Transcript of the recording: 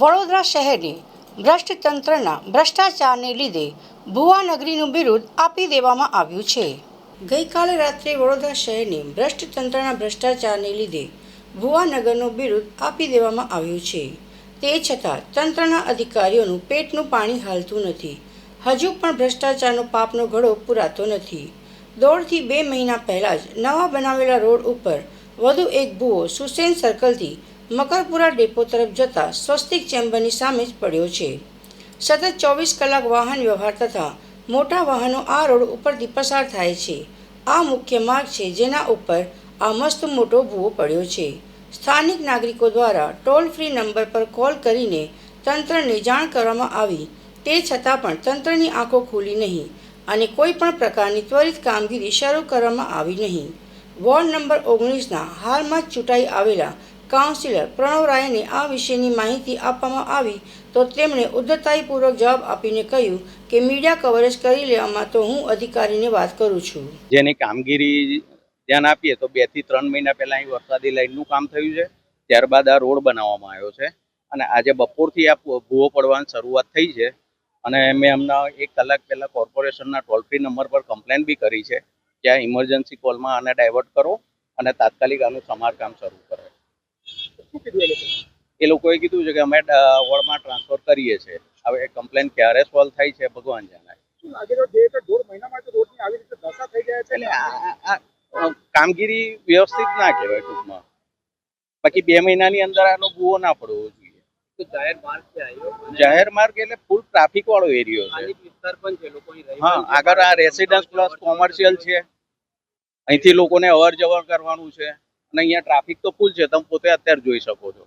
વડોદરા શહેરને ભ્રષ્ટ તંત્રના ભ્રષ્ટાચારને લીધે ભુવાનગરીનું બિરુદ આપી દેવામાં આવ્યું છે. ગઈકાલે રાત્રે વડોદરા શહેરને ભ્રષ્ટ તંત્રના ભ્રષ્ટાચારને લીધે ભુવાનગરનું બિરુદ આપી દેવામાં આવ્યું છે. તે છતાં તંત્રના અધિકારીઓનું પેટનું પાણી હાલતું નથી. હજુ પણ ભ્રષ્ટાચારનો પાપનો ઘડો પૂરાતો નથી. 1.5 થી 2 મહિના પહેલાં જ નવા બનાવેલા રોડ ઉપર વધુ એક ભૂવો સુસેન સર્કલથી મકરપુરા ડેપો તરફ જતા સ્વસ્તિક ચેમ્બરની સામે જ પડ્યો છે. સતત 24 કલાક વાહન વ્યવહાર તથા મોટા વાહનો આ રોડ ઉપરથી પસાર થાય છે. આ મુખ્ય માર્ગ છે જેના ઉપર આ મસ્ત મોટો ભૂવો પડ્યો છે. સ્થાનિક નાગરિકો દ્વારા ટોલ ફ્રી નંબર પર કોલ કરીને તંત્રને જાણ કરવામાં આવી, તે છતાં પણ તંત્રની આંખો ખુલી નહીં અને કોઈ પણ પ્રકારની ત્વરિત કામગીરી શરૂ કરવામાં આવી નહીં. વોર્ડ નંબર 19ના હાલમાં જ ચૂંટાઈ આવેલા કાઉન્સિલર પ્રણવ રાયને આ વિશેની માહિતી આપવામાં આવી તો તેમણે ઉદ્ધતાઈપૂર્વક જવાબ આપીને કહ્યું કે મીડિયા કવરેજ કરી લેવામાં તો હું અધિકારીને વાત કરું છું. જેની કામગીરી ધ્યાન આપીએ તો 2 થી 3 મહિના પહેલા અહીં વરસાદી લાઈનનું કામ થયું છે. ત્યારબાદ આ રોડ બનાવવામાં આવ્યો છે અને આજે બપોરથી આ ભૂવો પડવાની શરૂઆત થઈ છે અને મેં હમણાં 1 કલાક પહેલા કોર્પોરેશનના ટોલ ફ્રી નંબર પર કમ્પ્લેન બી કરી છે કે આ ઇમરજન્સી કોલમાં આને ડાયવર્ટ કરો અને તાત્કાલિક આનું સમારકામ શરૂ કરે. એ લોકોએ કીધું છે કે અમે વોર્ડમાં ટ્રાન્સફર કરીએ છીએ. હવે કમ્પ્લેન ક્યારે સોલ્વ થાય છે ભગવાન જાણે. કામગીરી વ્યવસ્થિત ના કહેવાય ટૂંકમાં. બાકી 2 મહિનાની અંદર આનો ભૂવો ના પડવો જોઈએ. તો જાહેર માર્ગ છે આવ્યો, જાહેર માર્ગ એટલે ફૂલ ટ્રાફિક વાળો એરિયો છે. વિસ્તાર પણ છે, લોકો હા, આગળ આ રેસિડન્સ પ્લસ કોમર્શિયલ છે. અહીંથી લોકોને અવર જવર કરવાનું છે અને અહીંયા ટ્રાફિક તો ફૂલ છે, તમે પોતે અત્યારે જોઈ શકો છો.